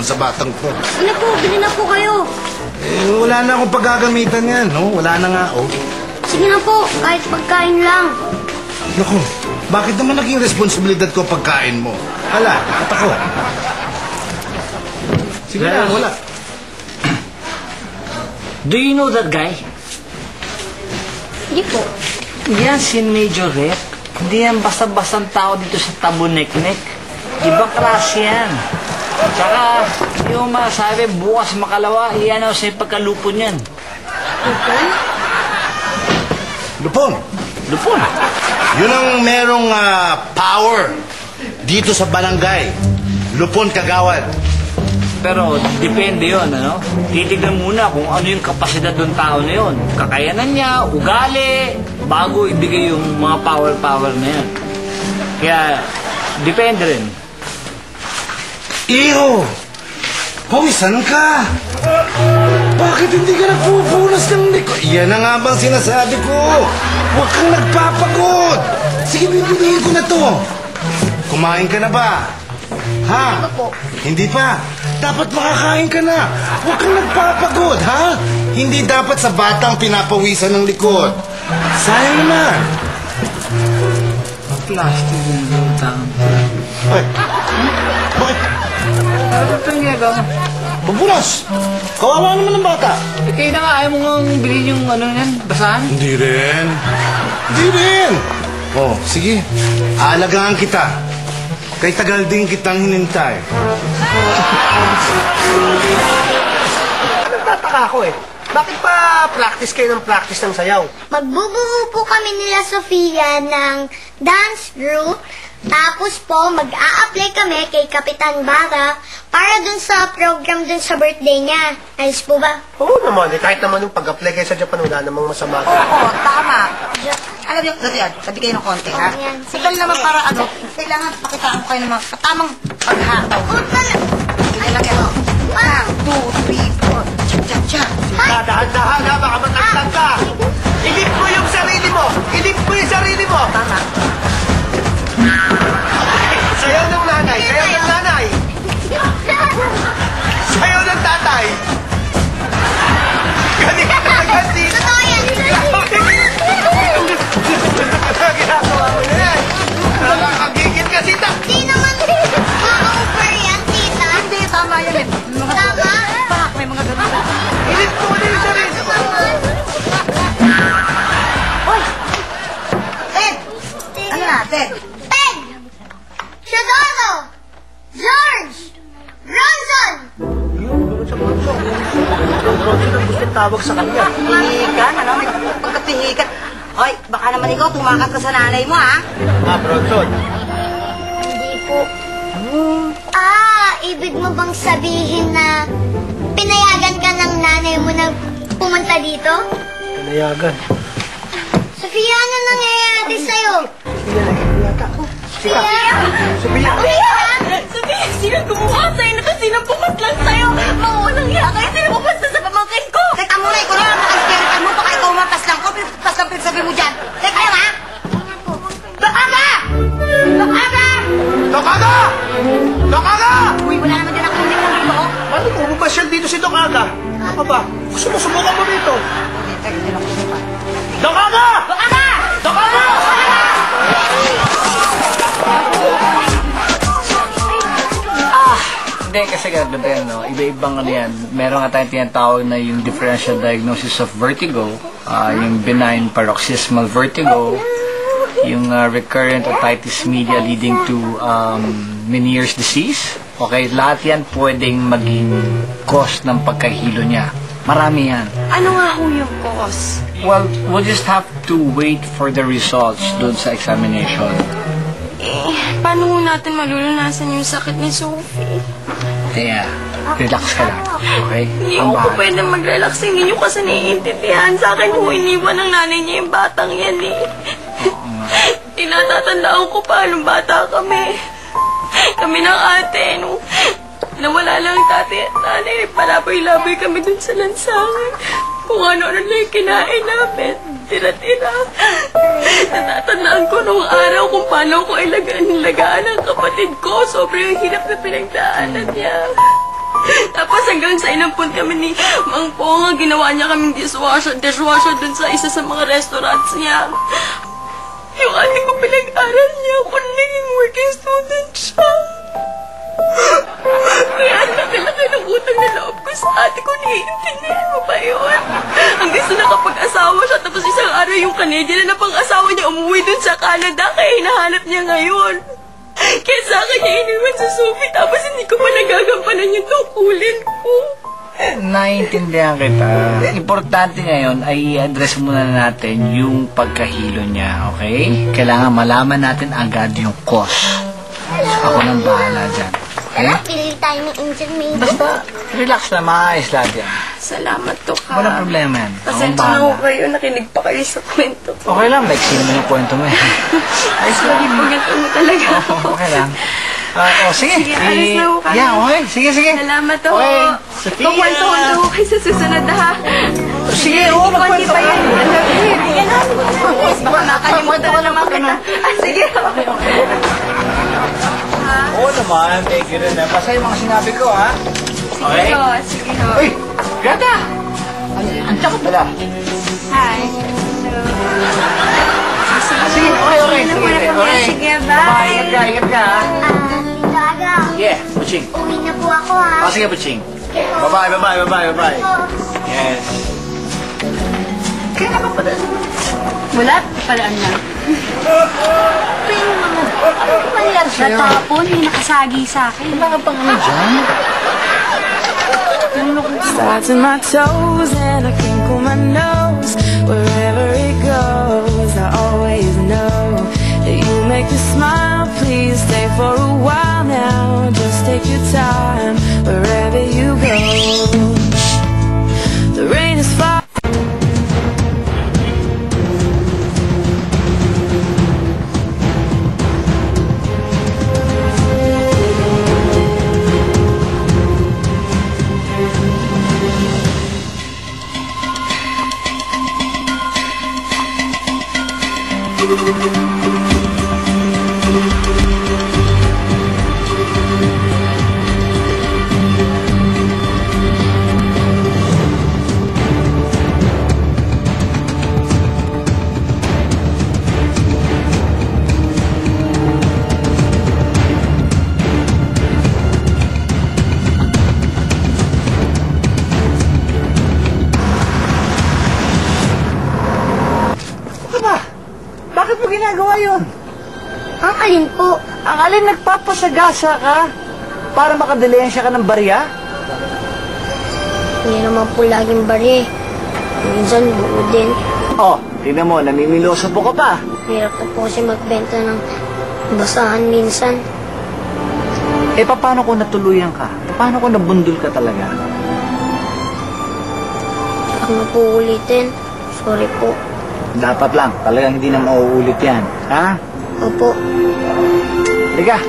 sa batang ko. Bili na po kayo. Eh, wala na akong paggagamitan yan, no? Wala na nga, oh. Sige na po, kahit pagkain lang. Naku, bakit naman naging responsibilidad ko pagkain mo? Hala, at ako. Sige na, wala. Do you know that guy? Hindi po. Yan si Major Rep. Hindi yan basta-bastang tao dito sa Tabunek-nek. Iba klase yan. Tsaka, yung masabi, bukas makalawa, iyan ako sa pagkalupon yan. Lupon? Lupon. Lupon? Yun ang merong power dito sa barangay. Lupon Kagawad. Pero, depende yun, ano? Titignan muna kung ano yung kapasidad ng tao na yun. Kakayanan niya, ugali, bago ibigay yung mga power na yan. Kaya, depende rin. Iho! Pawisan ka! Bakit hindi ka nagpupunas ng likod? Yan na nga bang sinasabi ko! Huwag kang nagpapagod! Sige, bibiliin ko na to! Kumain ka na ba? Ha? Hindi pa? Dapat makakain ka na! Huwag kang nagpapagod, ha? Hindi dapat sa batang pinapawisan ng likod. Sayang naman! Plastic yung tao. Ay! Bakit? Ano ito yung ginagawa? Magbunas! Kawawa naman ng bata! Eh, kayo na nga, ayaw mo nga bilhin yung ano yan, basahan? Hindi rin. Hindi rin. Oh, sige. Aalagaan kita. Kay tagal din kitang hinintay. Nagtataka ako eh. Bakit pa practice kayo ng practice ng sayaw? Magbubuo po kami nila Sofia ng dance group. Tapos po, mag-a-apply kami kay Kapitan Bara para dun sa program dun sa birthday niya. Ayos po ba? Oo naman eh. Kahit naman yung pag-apply kayo sa Japan, wala namang masama. Oo, tama. Alam niyo, sabi kayo ng konti, ha? Oo, yan. Sigal naman para ano, kailangan pakitaan ko kayo ng mga katamang paghataw. Sige lang yan, o. 1, 2, 3, 4. Cha-cha-cha. Dahan-dahan ha, baka matagtag ka. Ilip mo yung sarili mo. Ilip mo yung sarili mo. Tama. Sayaw ng nanay. Sayaw ng nanay. Sayaw ng tatay. Galing ka na galing. Totoo yan! Ginagawa mo na yan. Nakakagigil ka, Sita. Di naman ma-over yan, tita. Hindi, tama yan eh. Tama? Pak, may mga ganun. Ilip mo na yung sarili mo. Hoy! Ted! Ano na, Ted? Ted! Shadoro! George! Bronson! Bronson ang gusto tawag sa kanya. Pihigan, ano? May pagkapihigan. Hoy, baka naman ikaw tumakas ka sa nanay mo, ha? Bronson. Hindi po. Ibig mo bang sabihin na pinayagan ka ng nanay mo na pumunta dito? Pinayagan. Sofia, ano nangyayari sa'yo? Sita. Sofia. Sofia, sino gumawa sa'yo na kasi napumas lang sa'yo? Maunang hiya kayo, sino pumunta sa pamangkin ko? Teka muna, ikaw naman makasipiritan mo. Baka ikaw umapas lang ko. Pas lang pinagsabi mo dyan. Teka lang, ha? Baka ka! Baka ka! Dokaga! Dokaga! Uy, wala naman din ako hindi mo dito, oh. Paano kung bumasyal dito si Dokaga? Ano ba? Gusto mo subukan mo dito? Teka, hindi lang ako pa. Dokaga! Baka ka! Dokaga! Hindi, kasi ganito ba yan, no? Iba-ibang ano yan. Meron nga tayong tinatawag na yung differential diagnosis of vertigo, yung benign paroxysmal vertigo, yung recurrent otitis media leading to Meniere's disease. Okay, lahat yan pwedeng maging cause ng pagkahilo niya. Marami yan. Ano nga ho yung cause? Well, we'll just have to wait for the results doon sa examination. Paano ho natin malulunasan yung sakit ni Sophie? Kaya, relax ka lang. Okay? Hindi Ang ko bahala. pwede mag-relax. Hindi nyo kasi naiintindihan. Sa akin ho, iniwan ng nanay niya yung batang yan eh. Tinatatandaan ko pa nung bata kami. Kami ng ate, nung nawala lang tatay at nanay, palaboy-laboy kami dun sa lansangan. Kung ano-ano lang yung kinain namin, tira-tira. Natatandaan ko nung araw kung paano ko ilagaan ang kapatid ko. Sobrang hirap na pinagdaanan niya. Hanggang sa inampun kami ni Mang Pong, ginawa niya kaming dishwasher dun sa isa sa mga restaurants niya. Yung ate ko pinag-aral niya ako naging working student siya. Kaya ang laki-laki ng utang na loob ko sa ate ko, naiintindihan mo ba yun? Hanggang sa nakapag-asawa siya, tapos isang araw yung Canadian na pang-asawa niya umuwi dun sa Canada, kaya hinahanap niya ngayon. Kaya sa akin niya iniwan sa Sophie, tapos hindi ko pa nagagampanan yung tungkulin ko. Naiintindihan kita. Importante ngayon ay i-address muna natin yung pagkahilo niya, okay? Kailangan malaman natin agad yung cause. Ako nang bahala dyan. Okay? Tara, pili tayo ng intermediate. Basta, relax na, maayos lahat yan. Salamat to ka. Walang problema yan. Ako nang Pasensya na bahala. ko kayo, nakinig pa kayo sa kwento ko. Okay lang, like, sino mo yung kwento mo eh. Ayos lang. Pagkanta mo talaga ako. Okay lang. Sige. Sige, alis na ho kami. Yeah, okay. Sige. Salamat to. Okay. Sophia. Kukwento ko na ho kayo sa susunod ha. Sige, oo, magkwento pa ka. yan. Baka nakalimutan na naman kita. Sige. Oo naman, thank you rin. Basta yung mga sinabi ko, ha? Okay? Sige ho. Uy, Greta! Andiyan ka pala. Hi. Sige, okay. Sige, bye. Ingat ka, ha? Tito Aga, Yeah, Butching. uwi na po ako ha. Sige, Butching. Bye-bye. Yes. Wala, palaan lang. Natapon, may nakasagi sa akin. Wala ka pang ano dyan? Starts in my toes and I crinkle my nose. Wherever it goes, I always know that you make me smile. Please stay for a while now. Just take your time wherever you go. The rain is falling. Bakit mo ginagawa yun? Ang alin po? Ang alin nagpapasagasa ka para makadilensya ka ng barya? Hindi naman po laging bari. Minsan buo din. Oh, tingnan mo, namimiloso po ka pa. Hirap na po kasi magbenta ng basahan minsan. Eh, paano kung natuluyan ka? Paano kung nabundol ka talaga? Huwag na po ulitin. Sorry po. Dapat lang, talagang hindi na mauulit yan. Ha? Opo. Liga.